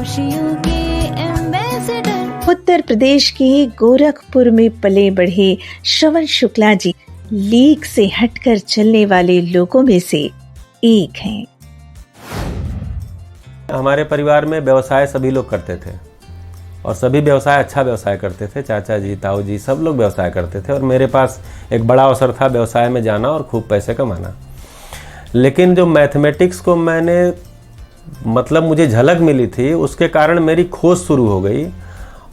खुशियों के एम्बेसडर। उत्तर प्रदेश के गोरखपुर में पले बढ़े श्रवण शुक्ला जी लीक से हटकर चलने वाले लोगों में से एक हैं। हमारे परिवार में व्यवसाय सभी लोग करते थे और सभी व्यवसाय अच्छा व्यवसाय करते थे। चाचा जी, ताऊ जी सब लोग व्यवसाय करते थे और मेरे पास एक बड़ा अवसर था व्यवसाय में जाना और खूब पैसे कमाना। लेकिन जो मैथमेटिक्स को मुझे झलक मिली थी, उसके कारण मेरी खोज शुरू हो गई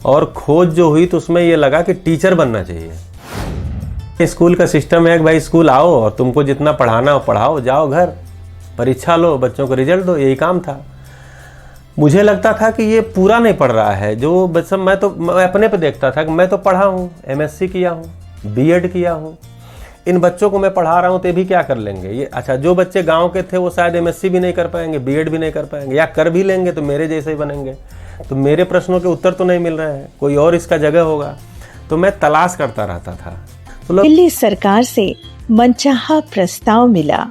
और खोज जो हुई तो उसमें ये लगा कि टीचर बनना चाहिए। स्कूल का सिस्टम है कि भाई स्कूल आओ और तुमको जितना पढ़ाना हो पढ़ाओ, जाओ घर, परीक्षा लो, बच्चों को रिजल्ट दो, यही काम था। मुझे लगता था कि ये पूरा नहीं पढ़ रहा है। जो बच्चा मैं अपने पे देखता था कि मैं तो पढ़ा हूँ, एमएससी किया हूँ, बीएड किया हूँ, इन बच्चों को मैं पढ़ा रहा हूँ तो ये भी क्या कर लेंगे। ये अच्छा, जो बच्चे गांव के थे वो शायद एमएससी भी नहीं कर पाएंगे, बीएड भी नहीं कर पाएंगे, या कर भी लेंगे तो मेरे जैसे ही बनेंगे। तो मेरे प्रश्नों के उत्तर तो नहीं मिल रहे हैं, कोई और इसका जगह होगा। तो मैं तलाश करता रहता था। तो दिल्ली सरकार से मनचाहा प्रस्ताव मिला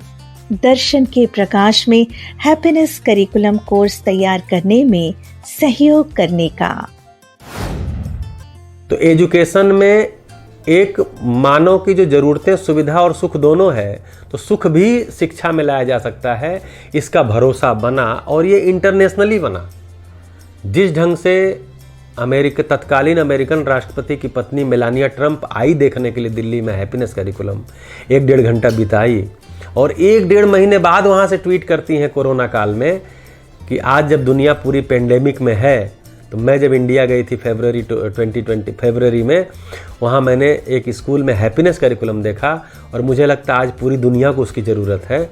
दर्शन के प्रकाश में हैप्पीनेस करिकुलम कोर्स तैयार करने में सहयोग करने का। तो एजुकेशन में एक मानव की जो जरूरतें, सुविधा और सुख दोनों है, तो सुख भी शिक्षा में लाया जा सकता है। इसका भरोसा बना और ये इंटरनेशनली बना। जिस ढंग से तत्कालीन अमेरिकन राष्ट्रपति की पत्नी मेलानिया ट्रंप आई देखने के लिए दिल्ली में हैप्पीनेस करिकुलम, 1-1.5 घंटा बिताई और 1-1.5 महीने बाद वहाँ से ट्वीट करती हैं कोरोना काल में कि आज जब दुनिया पूरी पेंडेमिक में है। तो मैं जब इंडिया गई थी फरवरी में, वहाँ मैंने एक स्कूल में हैप्पीनेस करिकुलम देखा और मुझे लगता है आज पूरी दुनिया को उसकी ज़रूरत है।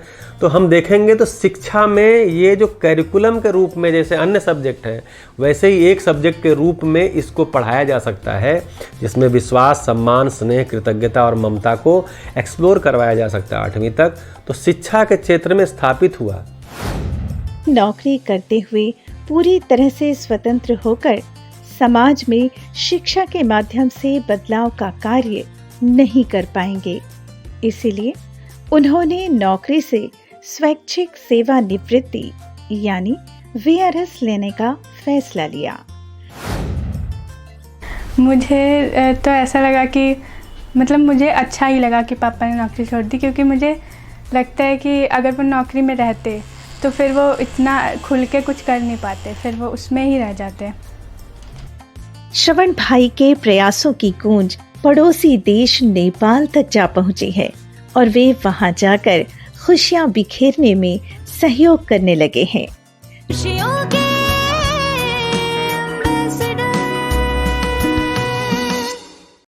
तो हम देखेंगे तो शिक्षा में ये जो करिकुलम के रूप में जैसे अन्य सब्जेक्ट हैं, वैसे ही एक सब्जेक्ट के रूप में इसको पढ़ाया जा सकता है, जिसमें विश्वास, सम्मान, स्नेह, कृतज्ञता और ममता को एक्सप्लोर करवाया जा सकता है 8वीं तक। तो शिक्षा के क्षेत्र में स्थापित हुआ। नौकरी करते हुए पूरी तरह से स्वतंत्र होकर समाज में शिक्षा के माध्यम से बदलाव का कार्य नहीं कर पाएंगे, इसीलिए उन्होंने नौकरी से स्वैच्छिक सेवानिवृत्ति यानी वीआरएस लेने का फैसला लिया। मुझे तो ऐसा लगा कि मुझे अच्छा ही लगा कि पापा ने नौकरी छोड़ दी, क्योंकि मुझे लगता है कि अगर वो नौकरी में रहते तो फिर वो इतना खुल के कुछ कर नहीं पाते, फिर वो उसमें ही रह जाते। श्रवण भाई के प्रयासों की गूंज पड़ोसी देश नेपाल तक जा पहुंची है और वे वहां जाकर खुशियां बिखेरने में सहयोग करने लगे हैं। खुशियों के